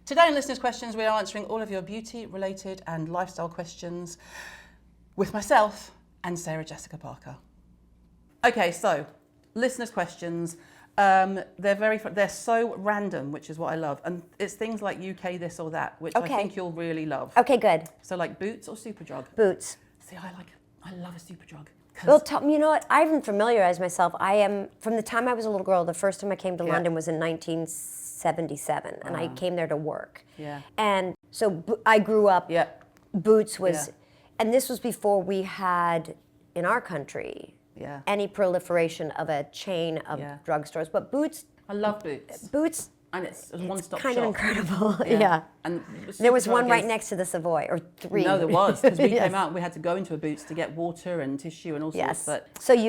Today on Listeners' Questions, we are answering all of your beauty-related and lifestyle questions with myself and Sarah Jesscia Parker. Okay, so Listeners' Questions, they're so random, which is what I love, and it's things like UK this or that, which I think you'll really love. Okay, good. So like Boots or Superdrug? Boots. See, I love a Superdrug. Well, you know what? I haven't familiarized myself. I am, from the time I was a little girl, the first time I came to London was in 1977, and I came there to work. Yeah. And so I grew up, Boots was, and this was before we had, in our country, any proliferation of a chain of drugstores. But Boots... I love Boots. Boots... And it's a one-stop kind shop. of incredible, And there was one right next to the Savoy, or three. No, there was, because we came out and we had to go into a Boots to get water and tissue and all sorts. But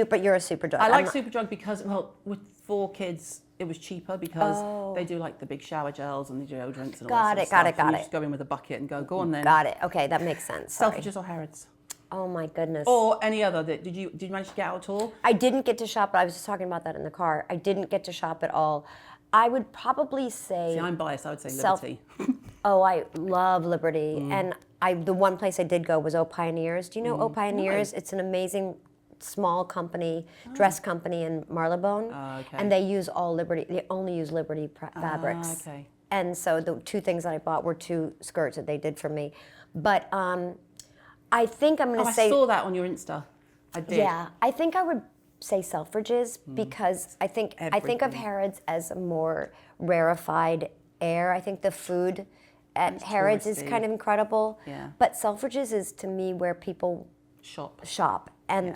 but you're a Superdrug. I like Superdrug because, well, with 4 kids, it was cheaper because they do like the big shower gels and the deodorants and all that sort of stuff. Got it. You just go in with a bucket and go on then. Got it. Okay, that makes sense. Selfridges or Harrods? Oh my goodness. Or any other. Did you manage to get out at all? I didn't get to shop, but I was just talking about that in the car. I didn't get to shop at all. I would probably say... See, I'm biased. I would say Liberty. I love Liberty. And the one place I did go was Oh Pioneers. Do you know Oh Pioneers? No. It's an amazing small company, dress company in Marylebone. And they use they only use Liberty fabrics. Okay. And so the 2 things that I bought were 2 skirts that they did for me. But I think I'm going to say... I saw that on your Insta. I did. Yeah. I think I would say Selfridges because I think of Harrods as a more rarefied air. I think the food at Harrods is kind of incredible. Yeah. But Selfridges is to me where people shop and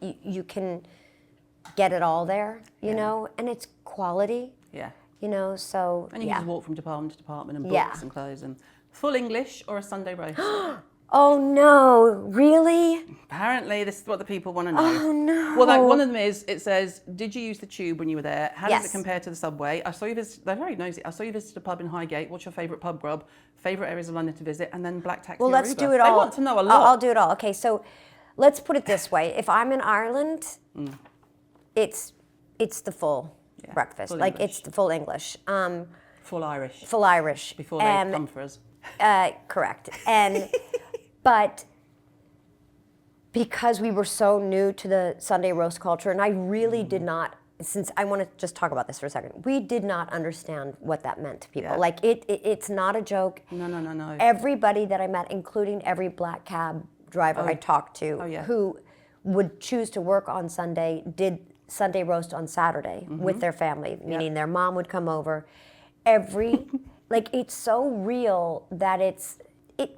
you can get it all there, you know, and it's quality. Yeah. You know, so and you can just walk from department to department and books and clothes and full English or a Sunday roast. Oh no, really? Apparently, this is what the people want to know. Oh no. Well, like one of them is, it says, did you use the tube when you were there? How does it compare to the subway? I saw you visit, they're very nosy. I saw you visit a pub in Highgate. What's your favourite pub grub? Favourite areas of London to visit? And then black taxi. Well, let's do it all. They want to know a lot. I'll do it all. Okay, so let's put it this way. If I'm in Ireland, it's the full breakfast. Full like English. it's the full English. Full Irish. Full Irish. Before they come for us. Correct. And but because we were so new to the Sunday roast culture, and I really did not, since I want to just talk about this for a second, we did not understand what that meant to people. Like it's not a joke. No. Everybody that I met, including every black cab driver I talked to, who would choose to work on Sunday, did Sunday roast on Saturday with their family, meaning their mom would come over. Like it's so real that it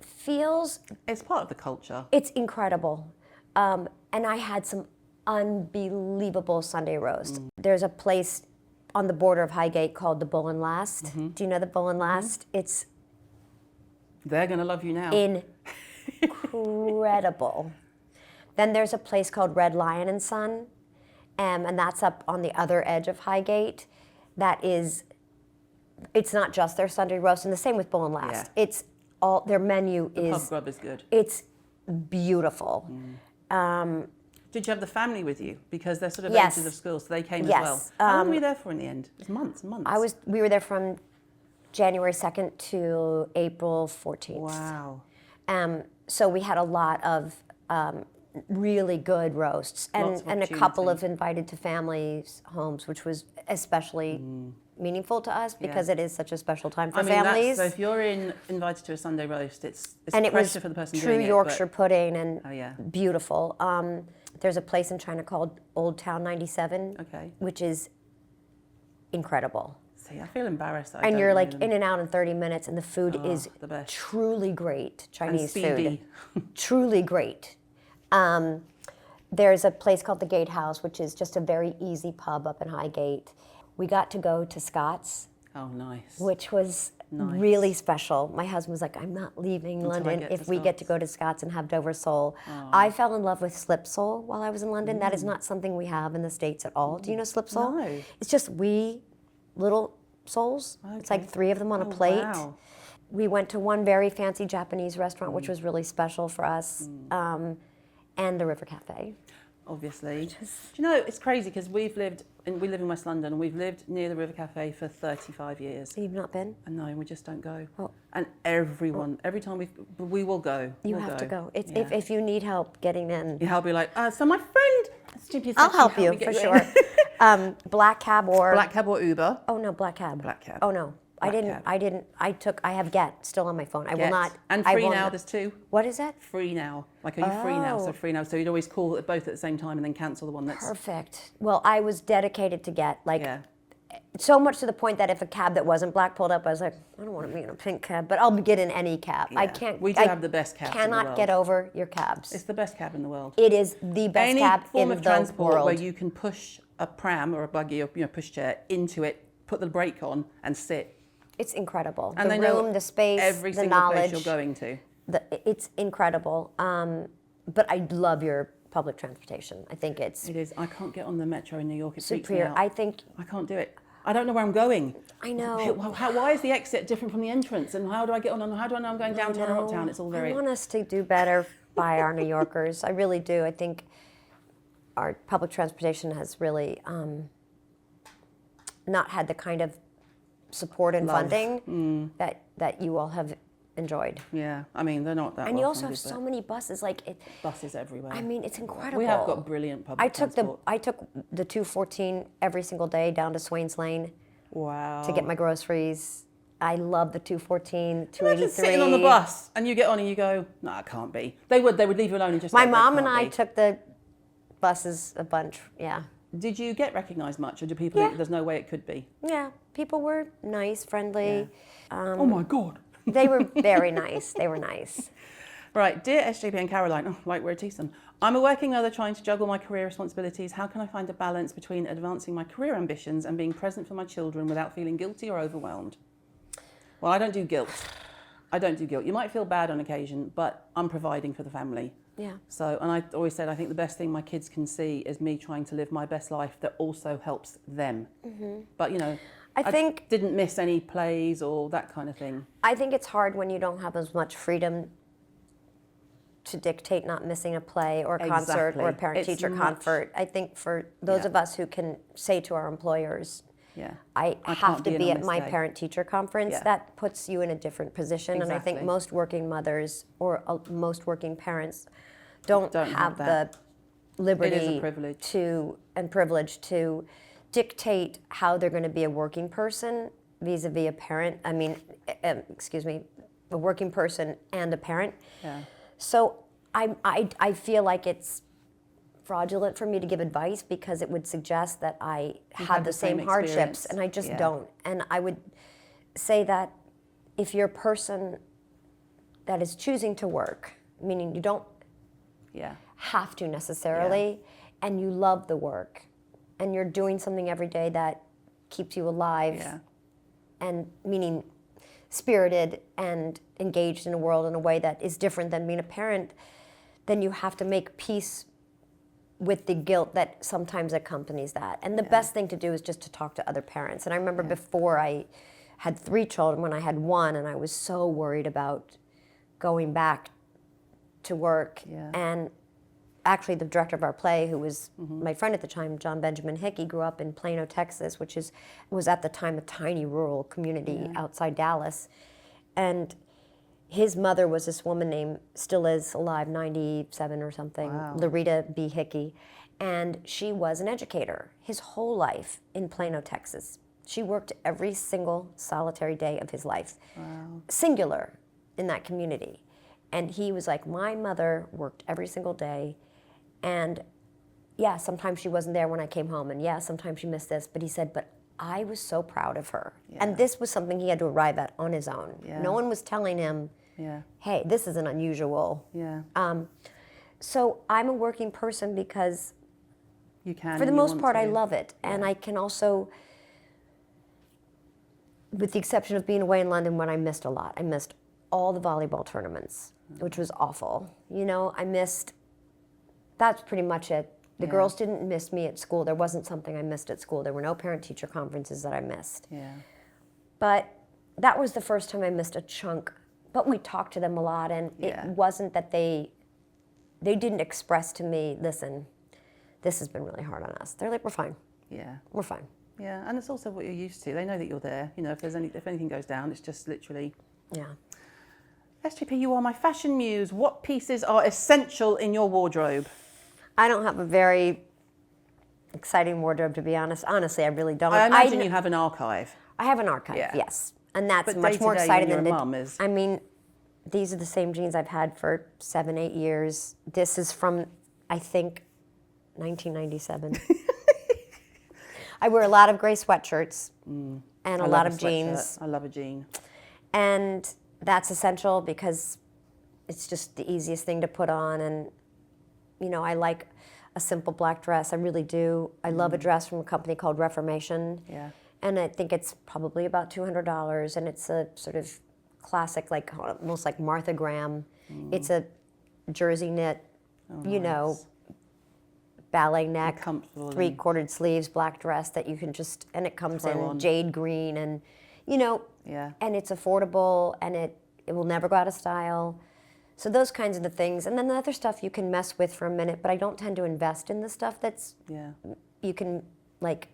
feels... It's part of the culture. It's incredible. And I had some unbelievable Sunday roast. There's a place on the border of Highgate called the Bull and Last. Do you know the Bull and Last? It's... They're going to love you now. Incredible. Then there's a place called Red Lion and Son, and that's up on the other edge of Highgate. That is... It's not just their Sunday roast, and the same with Bull and Last. It's all their menu is... The pub grub is good. It's beautiful. Did you have the family with you? Because they're sort of ages of school, so they came as well. How long were you there for in the end? It was months and months. We were there from January 2nd to April 14th. Wow. So we had a lot of really good roasts, and a couple of invited to families' homes, which was especially meaningful to us because it is such a special time for families. So if you're invited to a Sunday roast, it's and it was pressure for the person true doing Yorkshire pudding and beautiful. There's a place in China called Old Town 97, which is incredible. See, I feel embarrassed. And you're like in and out in 30 minutes, and the food is the best. Truly great Chinese food. food. Truly great. There's a place called the Gatehouse, which is just a very easy pub up in Highgate. We got to go to Scott's. Oh, nice. Which was really special. My husband was like, I'm not leaving London if we get to go to Scott's and have Dover sole. I fell in love with slip sole while I was in London. That is not something we have in the States at all. Do you know slip sole? No. It's just little soles. It's like 3 of them on a plate. Wow. We went to one very fancy Japanese restaurant, which was really special for us, and the River Cafe. obviously. Do you know, it's crazy because we live in West London, and we've lived near the River Cafe for 35 years. You've not been? And no, we just don't go. Oh. And every time we will go. You have to go. It's, if you need help getting in. Yeah, I'll be like, so my friend, I'll help you for sure. Black cab or Uber. Oh no, black cab. Black cab. Oh no. I have Get still on my phone. I will not. And free now, there's two. What is that? Free now. Like, are you free now? So free now. So you'd always call it both at the same time and then cancel the one that's... Perfect. Well, I was dedicated to Get. So much to the point that if a cab that wasn't black pulled up, I was like, I don't want to be in a pink cab, but I'll get in any cab. Yeah. I can't. We do have the best cabs in the world. Cannot get over your cabs. It's the best cab in the world. It is the best cab in the world. Any form of transport where you can push a pram or a buggy or pushchair into it, put the brake on and sit. It's incredible. And the room, the space, every the single knowledge. place you're going to. It's incredible. But I love your public transportation. I think it's... It is. I can't get on the metro in New York. It freaks superior. me out. I think... I can't do it. I don't know where I'm going. I know. Why is the exit different from the entrance? And how do I get on? And how do I know I'm going downtown or uptown? It's all very... I want us to do better by our New Yorkers. I really do. I think our public transportation has really not had the kind of support and funding that you all have enjoyed. Yeah, I mean, they're not that And well you also funded, have so many buses. Buses everywhere. I mean, it's incredible. We have got brilliant public transport. I took the 214 every single day down to Swains Lane. Wow. To get my groceries. I love the 214, 283. Imagine sitting on the bus and you get on and you go, no, it can't be. They would leave you alone and just My mom and I took the buses a bunch, yeah. Did you get recognised much, or do people think there's no way it could be? Yeah, people were nice, friendly. Yeah. Oh my God. They were very nice. They were nice. Right, dear SJP and Caroline, like we're a teasome. I'm a working mother trying to juggle my career responsibilities. How can I find a balance between advancing my career ambitions and being present for my children without feeling guilty or overwhelmed? Well, I don't do guilt. You might feel bad on occasion, but I'm providing for the family. Yeah. So, and I always said, I think the best thing my kids can see is me trying to live my best life that also helps them. Mm-hmm. But, I think didn't miss any plays or that kind of thing. I think it's hard when you don't have as much freedom to dictate not missing a play or a concert or a parent-teacher conference. I think for those of us who can say to our employers, I have to be at my parent-teacher conference, that puts you in a different position. Exactly. And I think most working mothers or most working parents don't have the liberty privilege to dictate how they're going to be a working person vis-a-vis a parent. I mean, a working person and a parent. Yeah. So I feel like it's fraudulent for me to give advice because it would suggest that I had the same hardships, and I just don't. And I would say that if you're a person that is choosing to work, meaning you don't have to necessarily, and you love the work, and you're doing something every day that keeps you alive, and meaning spirited and engaged in a world in a way that is different than being a parent, then you have to make peace with the guilt that sometimes accompanies that. And the best thing to do is just to talk to other parents. And I remember before I had 3 children, when I had 1, and I was so worried about going back to work. Yeah. And actually the director of our play, who was my friend at the time, John Benjamin Hickey, grew up in Plano, Texas, which was at the time a tiny rural community outside Dallas. And his mother was this woman named, still is alive, 97 or something, Loretta B. Hickey. And she was an educator his whole life in Plano, Texas. She worked every single solitary day of his life, singular, in that community. And he was like, my mother worked every single day, and sometimes she wasn't there when I came home, and sometimes she missed this, but he said, but I was so proud of her. And this was something he had to arrive at on his own. No one was telling him, hey, this is an unusual. So I'm a working person because for the most part I love it. And I can also, with the exception of being away in London when I missed a lot, I missed all the volleyball tournaments, which was awful. That's pretty much it. The girls didn't miss me at school. There wasn't something I missed at school. There were no parent-teacher conferences that I missed. But that was the first time I missed a chunk. But we talked to them a lot, and it wasn't that they didn't express to me, listen, this has been really hard on us. They're like, we're fine. Yeah. We're fine. Yeah, and it's also what you're used to. They know that you're there. You know, if anything goes down, it's just literally. Yeah. SGP, you are my fashion muse. What pieces are essential in your wardrobe? I don't have a very exciting wardrobe, to be honest. Honestly, I really don't. I imagine you have an archive. I have an archive, Yeah. yes. And that's But much more day-to-day exciting when than you're a mum is. I mean, these are the same jeans I've had for 7-8 years. This is from, I think, 1997. I wear a lot of gray sweatshirts and a lot of jeans. I love a jean. And that's essential because it's just the easiest thing to put on. And, you know, I like a simple black dress. I really do. I love a dress from a company called Reformation. Yeah. And I think it's probably about $200. And it's a sort of classic, like almost like Martha Graham. It's a jersey knit, you know, ballet neck, three-quartered sleeves, black dress that you can just, and it comes in jade green and, you know, and it's affordable and it will never go out of style. So those kinds of the things. And then the other stuff you can mess with for a minute, but I don't tend to invest in the stuff that's, you can like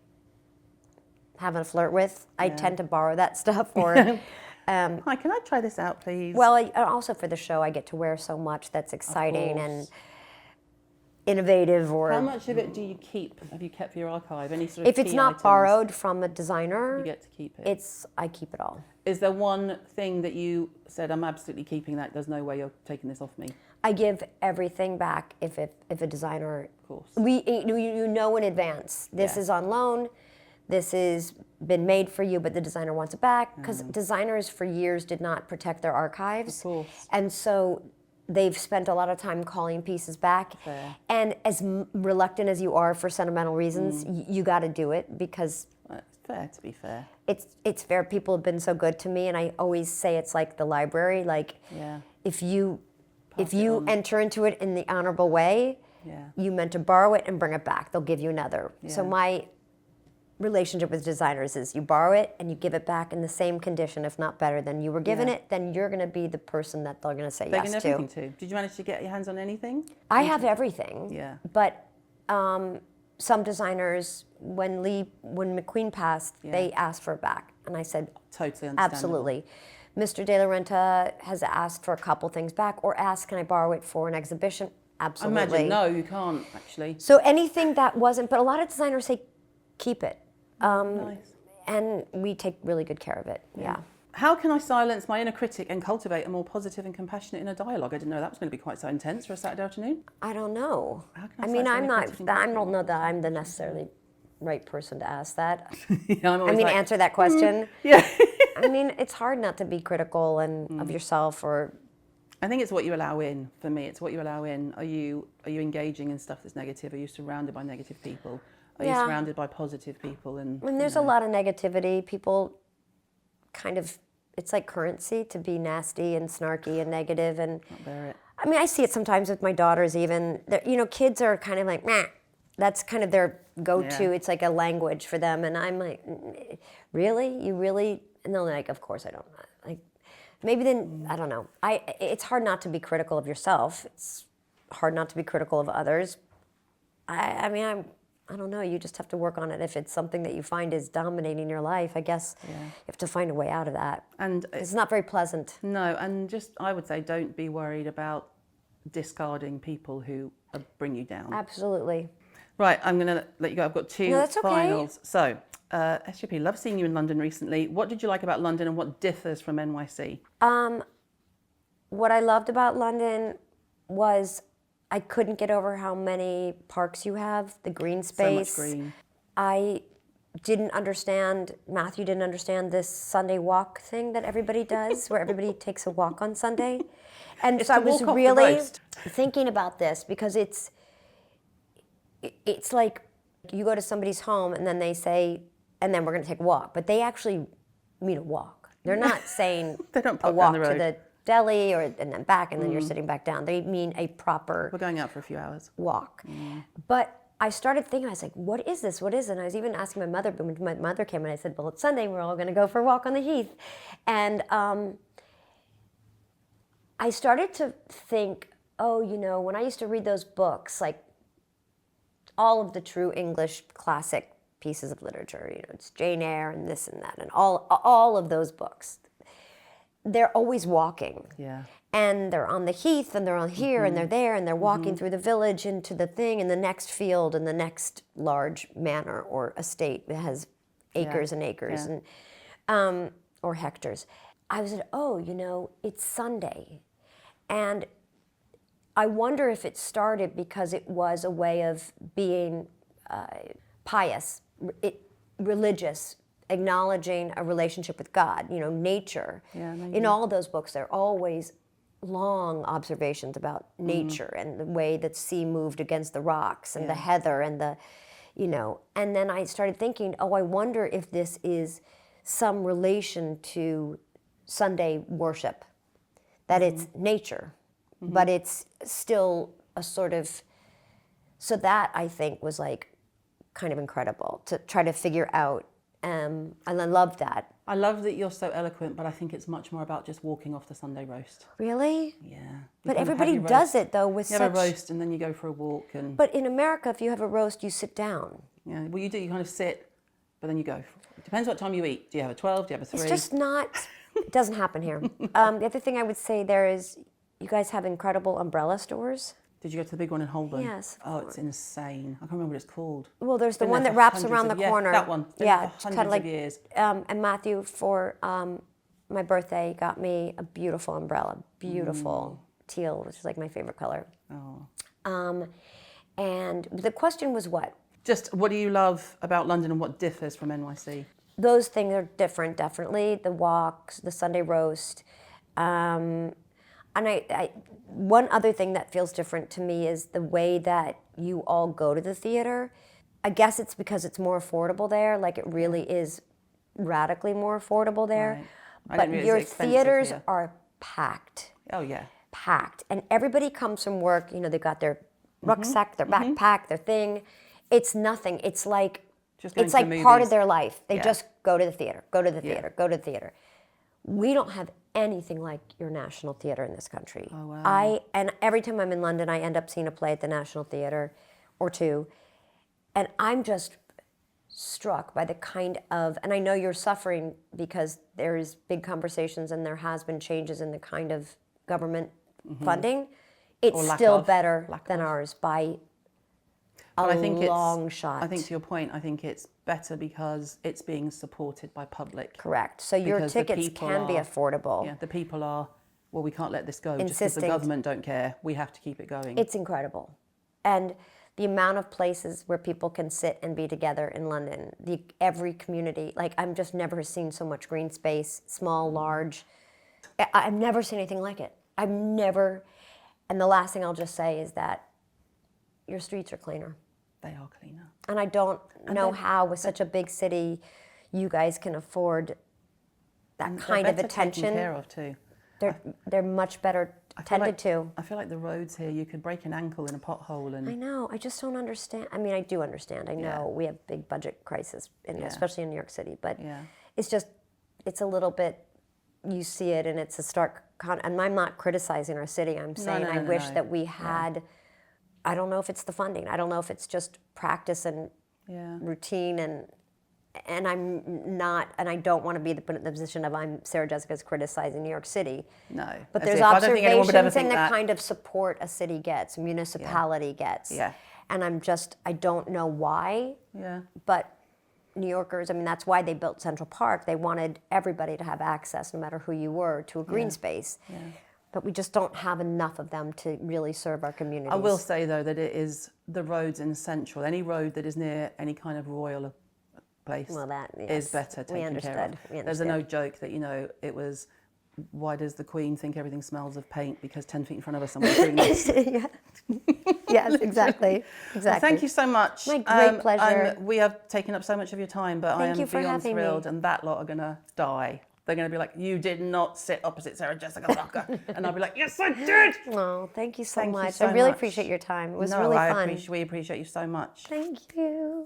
have a flirt with. I tend to borrow that stuff or... Hi, can I try this out, please? Well, also for the show, I get to wear so much that's exciting and innovative. Or how much of it do you keep? Have you kept for your archive? Any sort of if it's not items? borrowed from a designer, you get to keep it. I keep it all. Is there one thing that you said, I'm absolutely keeping that? There's no way you're taking this off me. I give everything back if a designer. Of course. You know in advance. This is on loan. This has been made for you, but the designer wants it back because designers for years did not protect their archives. Of course. And so they've spent a lot of time calling pieces back. Fair. And as reluctant as you are for sentimental reasons, you got to do it because... It's fair, to be fair. It's fair. People have been so good to me, and I always say it's like the library. Like, if you enter into it in the honorable way, you meant to borrow it and bring it back. They'll give you another. So my relationship with designers is you borrow it and you give it back in the same condition, if not better than you were given it, then you're going to be the person that they're going to say yes to. Everything to. Did you manage to get your hands on anything? I have everything. Yeah. But some designers, when McQueen passed, they asked for it back. And I said, totally understandable. Absolutely. Mr. De La Renta has asked for a couple things back or asked, can I borrow it for an exhibition? Absolutely. Imagine, no, you can't, actually. So anything that wasn't, but a lot of designers say, keep it. Nice. And we take really good care of it, How can I silence my inner critic and cultivate a more positive and compassionate inner dialogue? I didn't know that was going to be quite so intense for a Saturday afternoon. I don't know. How can I mean, I don't know that I'm the necessarily right person to ask that. Answer that question. I mean, it's hard not to be critical of yourself or... I think it's what you allow in. For me, it's what you allow in. Are you engaging in stuff that's negative? Are you surrounded by negative people? Are you surrounded by positive people? And there's a lot of negativity. People kind of, it's like currency to be nasty and snarky and negative. And can't bear it. I mean, I see it sometimes with my daughters even. You know, kids are kind of like, meh. That's kind of their go-to. Yeah. It's like a language for them. And I'm like, really? You really? And they're like, of course I don't. Like, maybe then, I don't know. It's hard not to be critical of yourself. It's hard not to be critical of others. I don't know, you just have to work on it. If it's something that you find is dominating your life, I guess you have to find a way out of that. And it's not very pleasant. No, and just, I would say, don't be worried about discarding people who bring you down. Absolutely. Right, I'm going to let you go. I've got two finals. So, SGP, love seeing you in London recently. What did you like about London and what differs from NYC? What I loved about London was I couldn't get over how many parks you have, the green space. So much green. I didn't understand, Matthew didn't understand this Sunday walk thing that everybody does, where everybody takes a walk on Sunday. And so I was really thinking about this because it's like you go to somebody's home and then they say, and then we're going to take a walk. But they actually mean a walk. They're not saying they don't a walk to the deli and then back and then you're sitting back down. They mean a proper... We're going out for a few hours. ...walk. But I started thinking, I was like, what is this? What is it? And I was even asking my mother, but when my mother came and I said, well, it's Sunday, we're all going to go for a walk on the Heath. And I started to think, oh, you know, when I used to read those books, like all of the true English classic pieces of literature. You know, it's Jane Eyre and this and that, and all of those books. They're always walking. Yeah. And they're on the heath, and they're on here, and they're there, and they're walking through the village into the thing, and the next field, and the next large manor or estate that has acres and acres, and or hectares. I was like, oh, you know, it's Sunday. And I wonder if it started because it was a way of being pious, religious, acknowledging a relationship with God, you know, nature. Yeah, in all of those books, they're always long observations about nature and the way that sea moved against the rocks and the heather and the, you know. And then I started thinking, oh, I wonder if this is some relation to Sunday worship, that it's nature, but it's still a sort of, so that I think was like kind of incredible to try to figure out. And I love that. I love that you're so eloquent, but I think it's much more about just walking off the Sunday roast. Really? Yeah. But everybody does it though with such... You have a roast and then you go for a walk. And. But in America, if you have a roast, you sit down. Yeah, well you do, you kind of sit, but then you go. It depends what time you eat. Do you have a 12, do you have a 3? It's just not, it doesn't happen here. The other thing I would say there is, you guys have incredible umbrella stores. Did you go to the big one in Holborn? Yes. Oh, it's insane. I can't remember what it's called. Well, there's the one that wraps around the corner. That one. Yeah, it's kind of like years. And Matthew, for my birthday, got me a beautiful umbrella, beautiful teal, which is like my favorite color. Oh. And the question was what? Just what do you love about London and what differs from NYC? Those things are different, definitely. The walks, the Sunday roast. And one other thing that feels different to me is the way that you all go to the theater. I guess it's because it's more affordable there. Like it really is radically more affordable there. Right. But your theaters are packed. Oh yeah. Packed. And everybody comes from work, you know, they've got their rucksack, their backpack, their thing. It's nothing. It's like part of their life. They just go to the theater, go to the theater, go to the theater. We don't have anything like your National Theatre in this country. Oh, wow. And every time I'm in London, I end up seeing a play at the National Theatre or two, and I'm just struck by the kind of, and I know you're suffering because there's big conversations and there has been changes in the kind of government funding. It's still better than ours by a long shot. I think to your point, I think it's better because it's being supported by public. Correct. So your tickets can be affordable. Yeah, the people are, well, we can't let this go just because the government don't care. We have to keep it going. It's incredible. And the amount of places where people can sit and be together in London, every community, like I've just never seen so much green space, small, large. I've never seen anything like it. I've never, and the last thing I'll just say is that your streets are cleaner. They are cleaner. And I don't know how, with such a big city, you guys can afford that kind of attention. Taken care of too. They're much better tended to. I feel like the roads here, you could break an ankle in a pothole. And I know. I just don't understand. I mean, I do understand. I know we have big budget crisis, especially in New York City. But it's just, it's a little bit, you see it, and it's a stark and I'm not criticizing our city. I'm saying I wish that we had. I don't know if it's the funding. I don't know if it's just practice and routine, and I'm not, and I don't want to be put in the position of I'm Sarah Jessica's criticizing New York City. No. But there's observations in the kind of support a city gets, a municipality gets. Yeah. And I don't know why. Yeah. But New Yorkers, I mean, that's why they built Central Park. They wanted everybody to have access, no matter who you were, to a green space. Yeah. But we just don't have enough of them to really serve our communities. I will say, though, that it is the roads in Central. Any road that is near any kind of royal place is better taken care of. There's no joke that, it was, why does the Queen think everything smells of paint? Because 10 feet in front of us someone's doing this. Yes, exactly. Well, thank you so much. My great pleasure. We have taken up so much of your time, but I am beyond thrilled, and that lot are going to die. They're going to be like, you did not sit opposite Sarah Jesscia Parker. And I'll be like, yes, I did. Oh, thank you so much. I really appreciate your time. It was really fun. We appreciate you so much. Thank you.